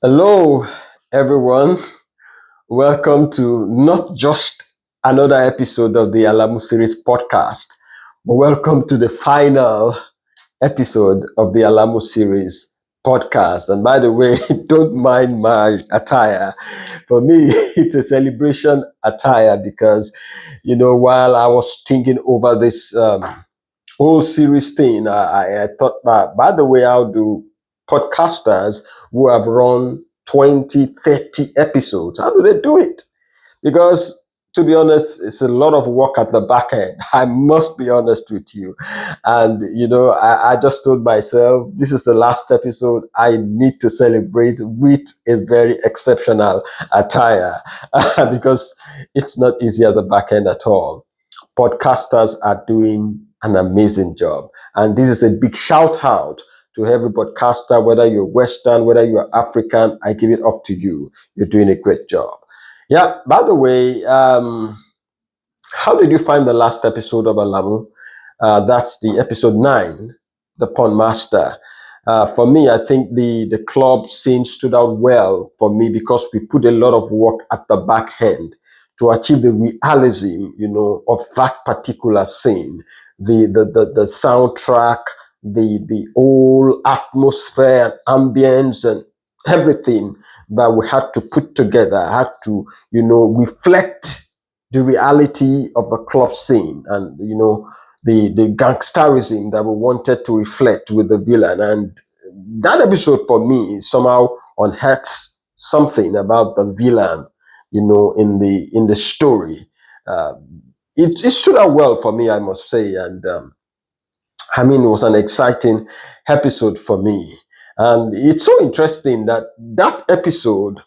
Hello, everyone. Welcome to not just another episode of the Alamu series podcast, but welcome to the final episode of the Alamu series podcast. And by the way, don't mind my attire. For me, it's a celebration attire because, while I was thinking over this whole series thing, I thought, by the way, how do podcasters who have run 20, 30 episodes, how do they do it? Because to be honest, it's a lot of work at the back end. I must be honest with you. And, I just told myself, this is the last episode. I need to celebrate with a very exceptional attire because it's not easy at the back end at all. Podcasters are doing an amazing job. And this is a big shout out to every podcaster, whether you're Western, whether you're African, I give it up to you. You're doing a great job. Yeah, by the way, how did you find the last episode of Alamu? That's the episode 9, The Pond Master. For me, I think the club scene stood out well for me because we put a lot of work at the back end to achieve the realism, of that particular scene, the soundtrack, the whole atmosphere and ambience and everything that we had to put together, had to, reflect the reality of the club scene and, the gangsterism that we wanted to reflect with the villain. And that episode for me somehow unearths something about the villain, in the story. Uh, it stood out well for me, I must say. And it was an exciting episode for me. And it's so interesting that that episode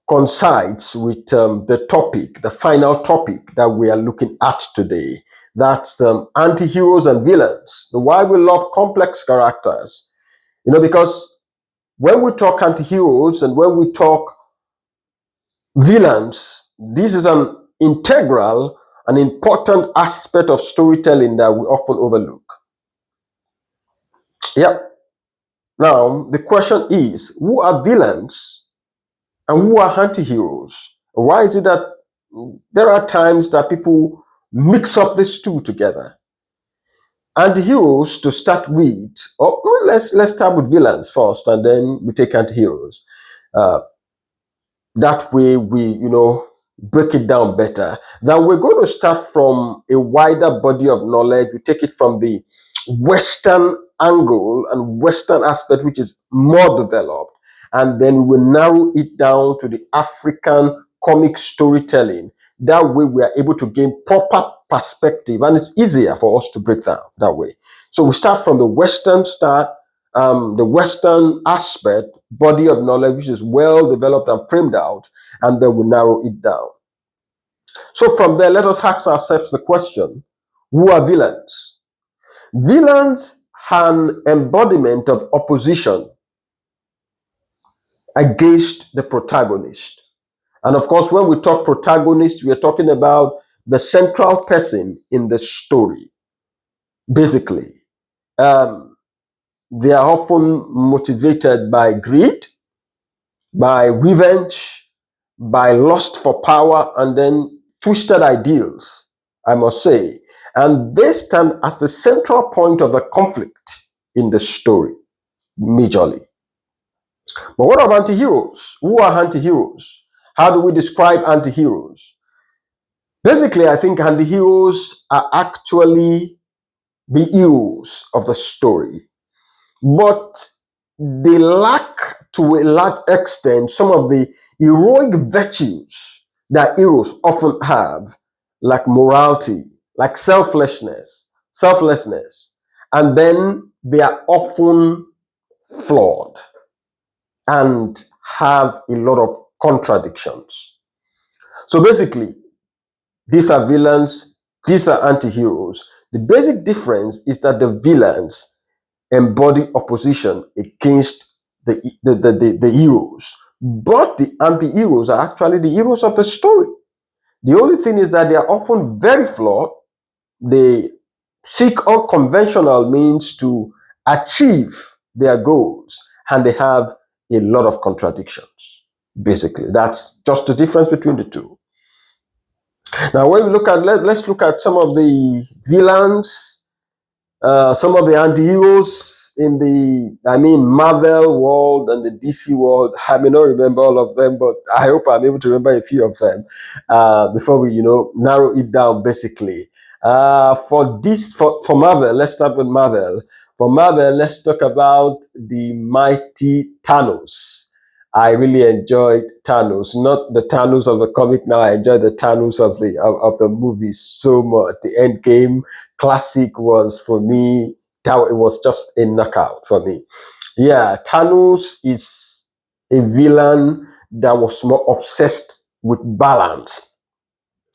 coincides with the final topic that we are looking at today. That's anti-heroes and villains, the why we love complex characters. Because when we talk anti-heroes and when we talk villains, this is an integral, an important aspect of storytelling that we often overlook. Yep. Now, the question is, who are villains and who are anti-heroes? Why is it that there are times that people mix up these two together? Anti-heroes to start with, let's start with villains first, and then we take anti-heroes. That way we, break it down better. Then we're going to start from a wider body of knowledge. We take it from the Western angle and Western aspect, which is more developed. And then we will narrow it down to the African comic storytelling. That way we are able to gain proper perspective, and it's easier for us to break down that way. So we start from the Western aspect, body of knowledge, which is well developed and framed out, and then we narrow it down. So from there, let us ask ourselves the question, who are villains? Villains are an embodiment of opposition against the protagonist. And of course, when we talk protagonist, we are talking about the central person in the story. Basically, they are often motivated by greed, by revenge, by lust for power, and then twisted ideals, I must say. And they stand as the central point of the conflict in the story, majorly. But what about anti-heroes? Who are anti-heroes? How do we describe anti-heroes? Basically, I think anti-heroes are actually the heroes of the story, but they lack to a large extent some of the heroic virtues that heroes often have, like morality, like selflessness, and then they are often flawed and have a lot of contradictions. So basically, these are villains, these are anti-heroes. The basic difference is that the villains embody opposition against the heroes. But the anti-heroes are actually the heroes of the story. The only thing is that they are often very flawed. They seek unconventional means to achieve their goals, and they have a lot of contradictions. Basically, that's just the difference between the two. Now, when we look at, let's look at some of the villains, some of the anti-heroes in the, Marvel world and the DC world. I may not remember all of them, but I hope I'm able to remember a few of them before we, narrow it down. Basically, for Marvel, let's start with Marvel. For Marvel, let's talk about the mighty Thanos. I really enjoyed Thanos, not the Thanos of the comic. Now I enjoy the Thanos of the movies so much. The Endgame classic was, for me, that it was just a knockout for me. Yeah, Thanos is a villain that was more obsessed with balance.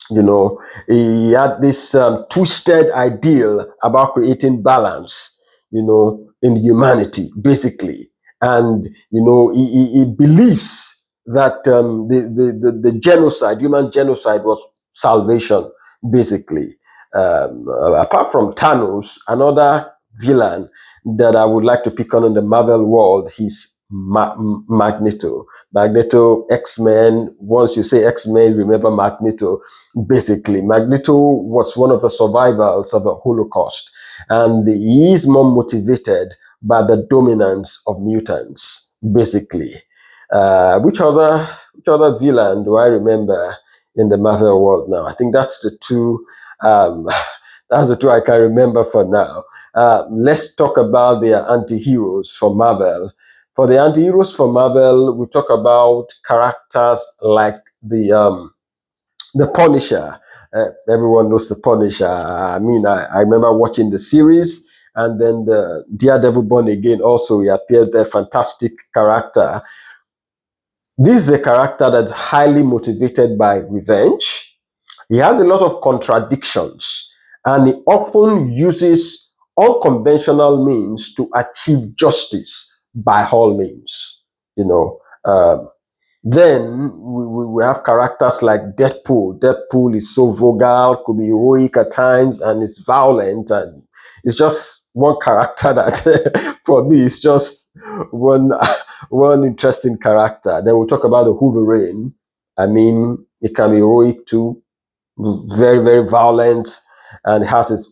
He had this twisted ideal about creating balance, in humanity, basically. And, he believes that the genocide, human genocide, was salvation, basically. Apart from Thanos, another villain that I would like to pick on in the Marvel world is Magneto. Magneto, X-Men. Once you say X-Men, remember Magneto. Basically, Magneto was one of the survivors of the Holocaust, and he is more motivated by the dominance of mutants. Basically, which other villain do I remember in the Marvel world now? I think that's the two. That's the two I can remember for now. Let's talk about the anti-heroes for Marvel. For the anti-heroes for Marvel, we talk about characters like the Punisher. Everyone knows the Punisher. I remember watching the series, and then the Daredevil Born Again also, he appeared there, fantastic character. This is a character that's highly motivated by revenge. He has a lot of contradictions, and he often uses unconventional means to achieve justice by all means. Then we have characters like Deadpool. Deadpool is so vocal, could be heroic at times, and it's violent, and it's just one character that for me is just one interesting character. Then we'll talk about the Wolverine. It can be heroic too, very, very violent, and he has his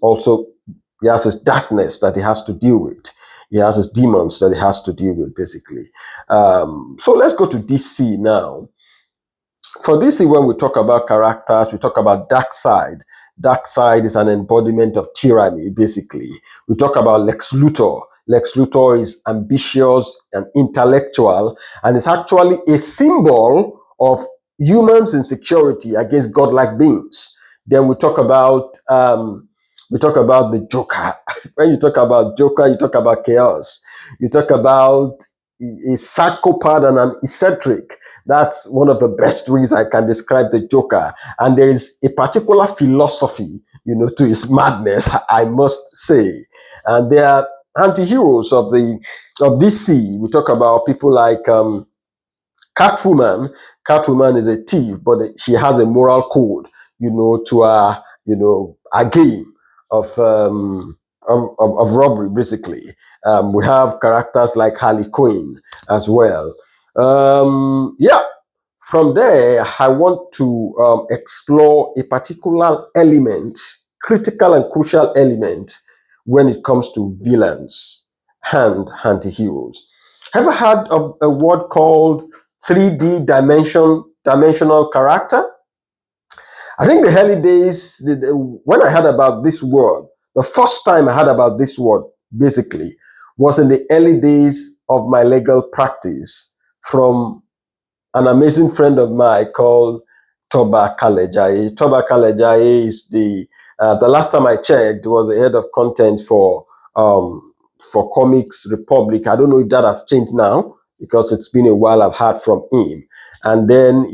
darkness that he has to deal with. He has his demons that he has to deal with, basically. So let's go to DC now. For DC, when we talk about characters, we talk about Darkseid. Darkseid is an embodiment of tyranny, basically. We talk about Lex Luthor. Lex Luthor is ambitious and intellectual, and is actually a symbol of humans' insecurity against godlike beings. Then we talk about the Joker. When you talk about Joker, you talk about chaos. You talk about a psychopath and an eccentric. That's one of the best ways I can describe the Joker. And there is a particular philosophy, to his madness, I must say. And there are anti-heroes of DC. We talk about people like Catwoman. Catwoman is a thief, but she has a moral code, to her game of robbery, basically. We have characters like Harley Quinn as well. From there, I want to explore a particular element, critical and crucial element, when it comes to villains and anti-heroes. Have you heard of a word called 3D dimensional character? I think the early days, when I heard about this word, the first time I heard about this word, basically, was in the early days of my legal practice from an amazing friend of mine called Toba Kalejaye. Toba Kalejaye is the last time I checked, was the head of content for Comics Republic. I don't know if that has changed now, because it's been a while I've heard from him. And then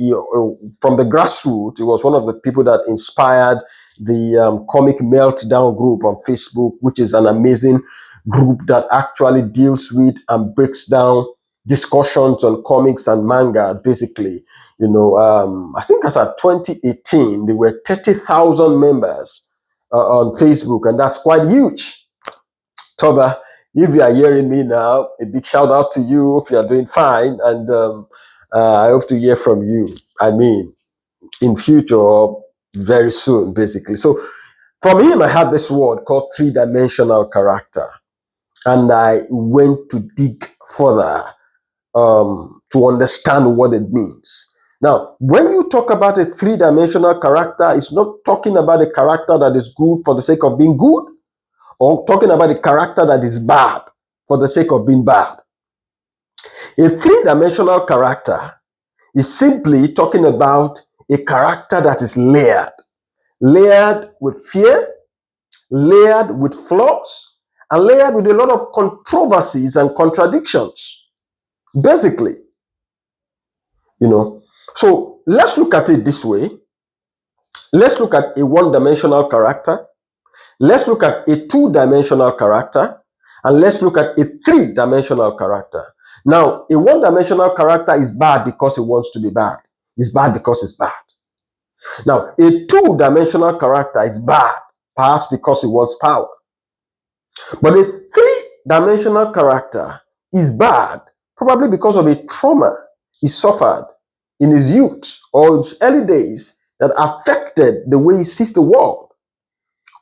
from the grassroots, he was one of the people that inspired the Comic Meltdown group on Facebook, which is an amazing group that actually deals with and breaks down discussions on comics and mangas, basically. I think as of 2018, there were 30,000 members on Facebook, and that's quite huge. Toba If you are hearing me now, a big shout out to you. If you are doing fine, and I hope to hear from you. I mean, in future, or very soon, basically. So from him, I had this word called three-dimensional character, and I went to dig further to understand what it means. Now, when you talk about a three-dimensional character, it's not talking about a character that is good for the sake of being good, or talking about a character that is bad for the sake of being bad. A three-dimensional character is simply talking about a character that is layered with fear, layered with flaws, and layered with a lot of controversies and contradictions. Basically, So let's look at it this way. Let's look at a one-dimensional character. Let's look at a two-dimensional character. And let's look at a three-dimensional character. Now, a one-dimensional character is bad because it wants to be bad. It's bad because it's bad. Now, a two-dimensional character is bad, perhaps because it wants power. But a three-dimensional character is bad, probably because of a trauma he suffered in his youth or his early days that affected the way he sees the world.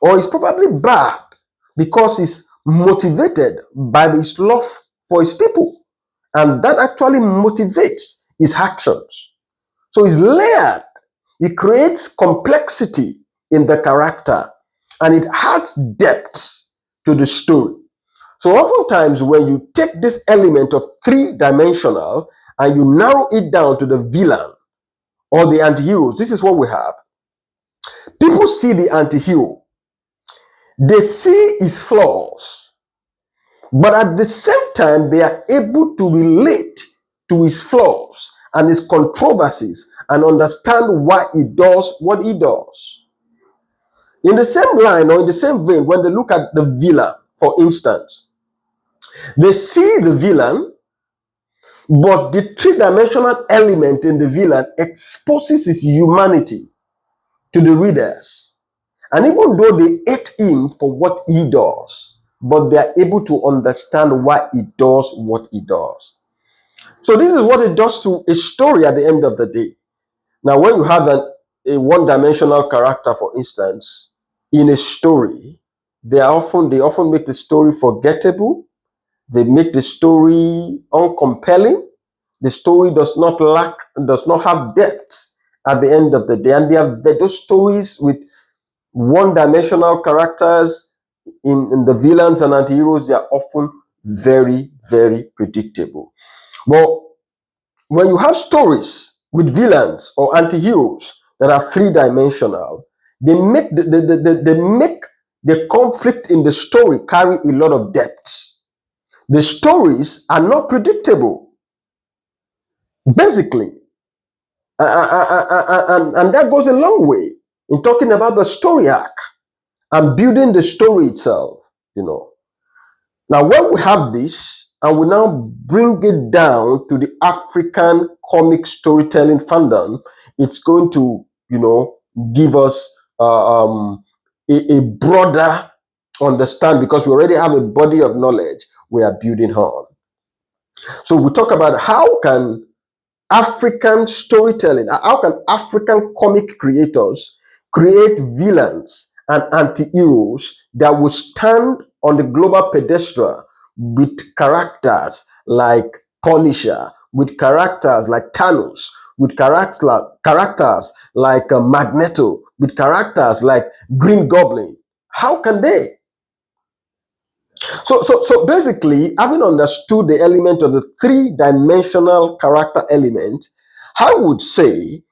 Or he's probably bad because he's motivated by his love for his people. And that actually motivates his actions. So he's layered. It creates complexity in the character, and it adds depth to the story. So oftentimes when you take this element of three-dimensional and you narrow it down to the villain or the anti-heroes, this is what we have. People see the anti-hero. They see his flaws, but at the same time, they are able to relate to his flaws and his controversies and understand why he does what he does. In the same line or in the same vein, when they look at the villain, for instance, they see the villain, but the three-dimensional element in the villain exposes his humanity to the readers. And even though they hate him for what he does, but they are able to understand why he does what he does. So this is what it does to a story at the end of the day. Now, when you have a one-dimensional character, for instance, in a story, they often make the story forgettable. They make the story uncompelling. The story does not have depth at the end of the day. And they have those stories with one-dimensional characters in the villains and anti-heroes. They are often very, very predictable. But when you have stories with villains or anti-heroes that are three-dimensional, they make the conflict in the story carry a lot of depth. The stories are not predictable, basically. And that goes a long way in talking about the story arc and building the story itself, Now, when we have this, and we now bring it down to the African comic storytelling fandom, it's going to, give us a broader understand, because we already have a body of knowledge we are building on. So we talk about how can African storytelling, how can African comic creators create villains and anti-heroes that will stand on the global pedestal with characters like Punisher, with characters like Thanos, with characters like Magneto, with characters like Green Goblin. How can they? So basically, having understood the element of the three-dimensional character element, I would say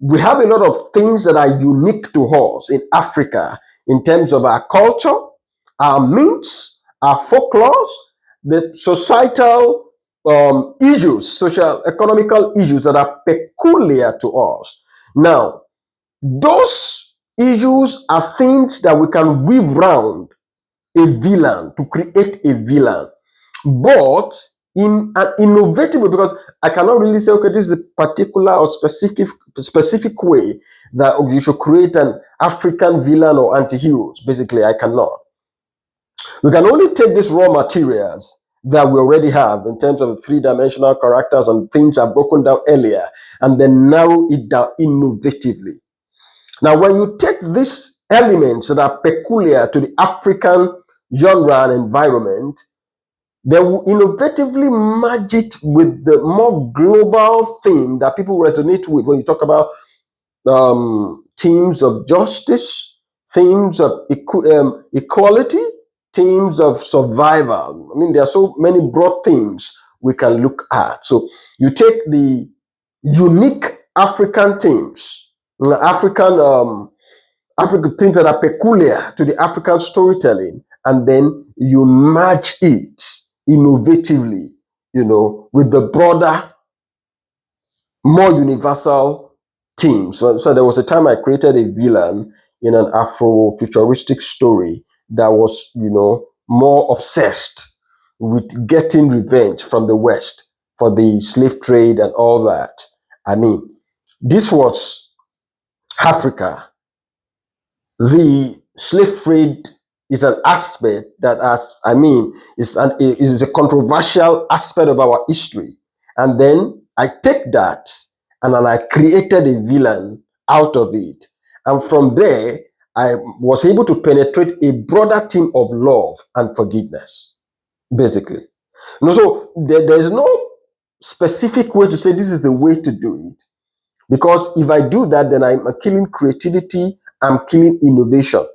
we have a lot of things that are unique to us in Africa in terms of our culture, our myths, our folklores, the societal issues, social, economical issues that are peculiar to us. Now, those issues are things that we can weave round a villain, to create a villain, but in an innovative way, because I cannot really say, okay, this is a particular or specific way that you should create an African villain or anti-heroes. Basically, I cannot. We can only take these raw materials that we already have in terms of the three-dimensional characters and things I've broken down earlier, and then narrow it down innovatively. Now, when you take these elements that are peculiar to the African genre and environment, they will innovatively merge it with the more global theme that people resonate with when you talk about themes of justice, themes of equality, themes of survival. I mean, there are so many broad themes we can look at. So you take the unique African themes, African things that are peculiar to the African storytelling, and then you merge it innovatively, with the broader, more universal theme. So there was a time I created a villain in an Afro-futuristic story that was, more obsessed with getting revenge from the West for the slave trade and all that. I mean, this was Africa. The slave trade is an aspect that, is a controversial aspect of our history. And then I take that and then I created a villain out of it. And from there, I was able to penetrate a broader theme of love and forgiveness, basically. So there is no specific way to say this is the way to do it. Because if I do that, then I'm killing creativity, I'm killing innovation.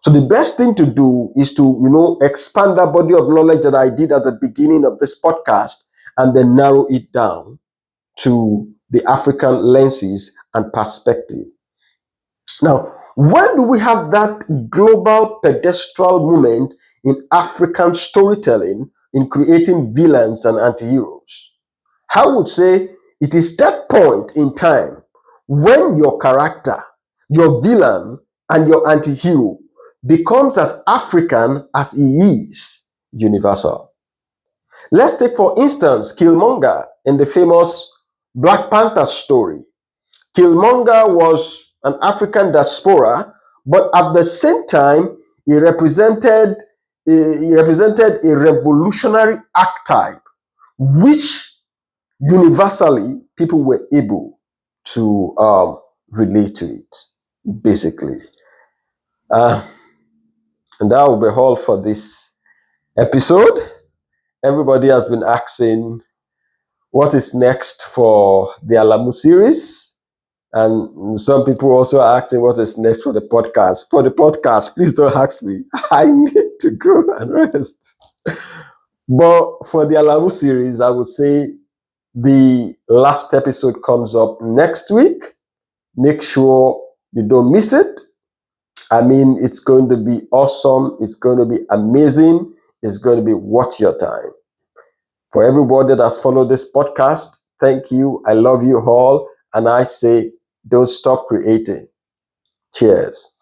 So the best thing to do is to, expand that body of knowledge that I did at the beginning of this podcast and then narrow it down to the African lenses and perspective. Now, when do we have that global pedestral moment in African storytelling in creating villains and anti-heroes? I would say it is that point in time when your character, your villain, and your anti-hero becomes as African as he is universal. Let's take, for instance, Killmonger in the famous Black Panther story. Killmonger was an African diaspora, but at the same time, he represented a revolutionary archetype, which universally people were able to relate to it, basically. And that will be all for this episode. Everybody has been asking what is next for the Alamu series. And some people also are asking what is next for the podcast. For the podcast, please don't ask me. I need to go and rest. But for the Alamu series, I would say the last episode comes up next week. Make sure you don't miss it. I mean, it's going to be awesome. It's going to be amazing. It's going to be worth your time. For everybody that has followed this podcast, thank you. I love you all. And I say, don't stop creating. Cheers.